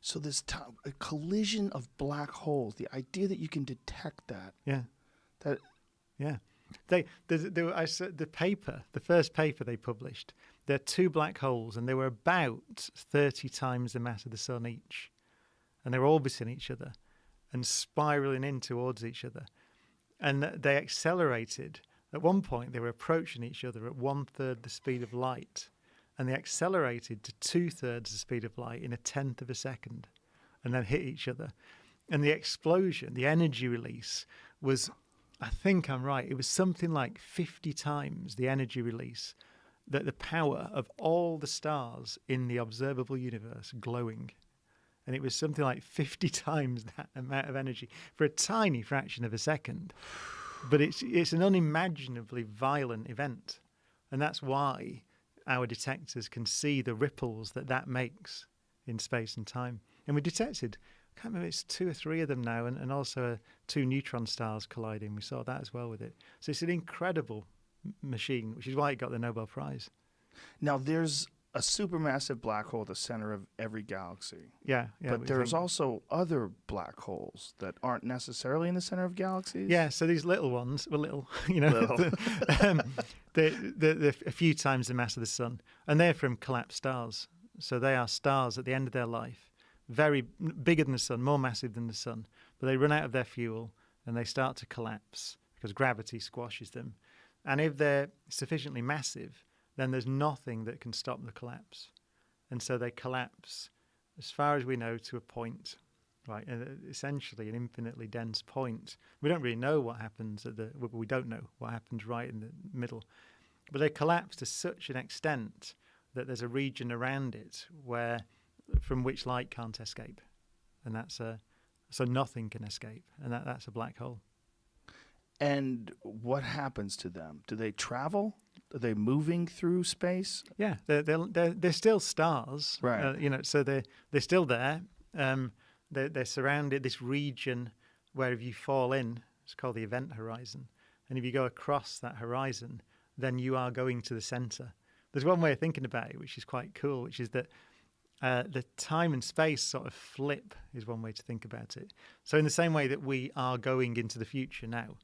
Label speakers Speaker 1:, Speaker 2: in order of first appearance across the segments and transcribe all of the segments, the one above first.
Speaker 1: So a collision of black holes, the idea that you can detect that.
Speaker 2: Yeah.
Speaker 1: That
Speaker 2: Yeah. The first paper they published, there are two black holes and they were about 30 times the mass of the sun each. And they were orbiting each other and spiraling in towards each other. And they accelerated. At one point, they were approaching each other at 1/3 the speed of light. And they accelerated to 2/3 the speed of light in 1/10 of a second and then hit each other. And the explosion, the energy release was, I think I'm right, it was something like 50 times the energy release, that the power of all the stars in the observable universe glowing. And it was something like 50 times that amount of energy for a tiny fraction of a second. But it's an unimaginably violent event. And that's why our detectors can see the ripples that makes in space and time. And we detected, I can't remember, it's 2 or 3 of them now, and also 2 neutron stars colliding. We saw that as well with it. So it's an incredible machine, which is why it got the Nobel Prize.
Speaker 1: Now, there's a supermassive black hole at the center of every galaxy.
Speaker 2: Yeah.
Speaker 1: But there's also other black holes that aren't necessarily in the center of galaxies.
Speaker 2: Yeah, so these little ones, well, little, they're a few times the mass of the sun, and they're from collapsed stars. So they are stars at the end of their life, very bigger than the sun, more massive than the sun, but they run out of their fuel and they start to collapse because gravity squashes them. And if they're sufficiently massive, then there's nothing that can stop the collapse. And so they collapse, as far as we know, to a point, right? Essentially an infinitely dense point. We don't really know what happens we don't know what happens right in the middle. But they collapse to such an extent that there's a region around it from which light can't escape. And so nothing can escape. And that's a black hole.
Speaker 1: And what happens to them? Do they travel? Are they moving through space?
Speaker 2: Yeah, they're still stars,
Speaker 1: right?
Speaker 2: So they're still there. They're surrounded this region where if you fall in, it's called the event horizon, and if you go across that horizon, then you are going to the center. There's one way of thinking about it, which is quite cool, which is that the time and space sort of flip is one way to think about it. So in the same way that we are going into the future now.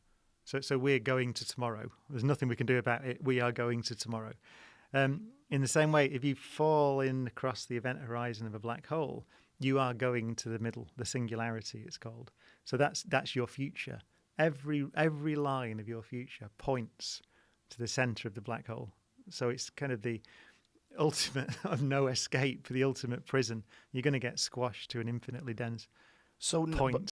Speaker 2: So we're going to tomorrow. There's nothing we can do about it. We are going to tomorrow. In the same way, if you fall in across the event horizon of a black hole, you are going to the middle, the singularity it's called. So that's your future. Every line of your future points to the center of the black hole. So it's kind of the ultimate of no escape, the ultimate prison. You're going to get squashed to an infinitely dense point.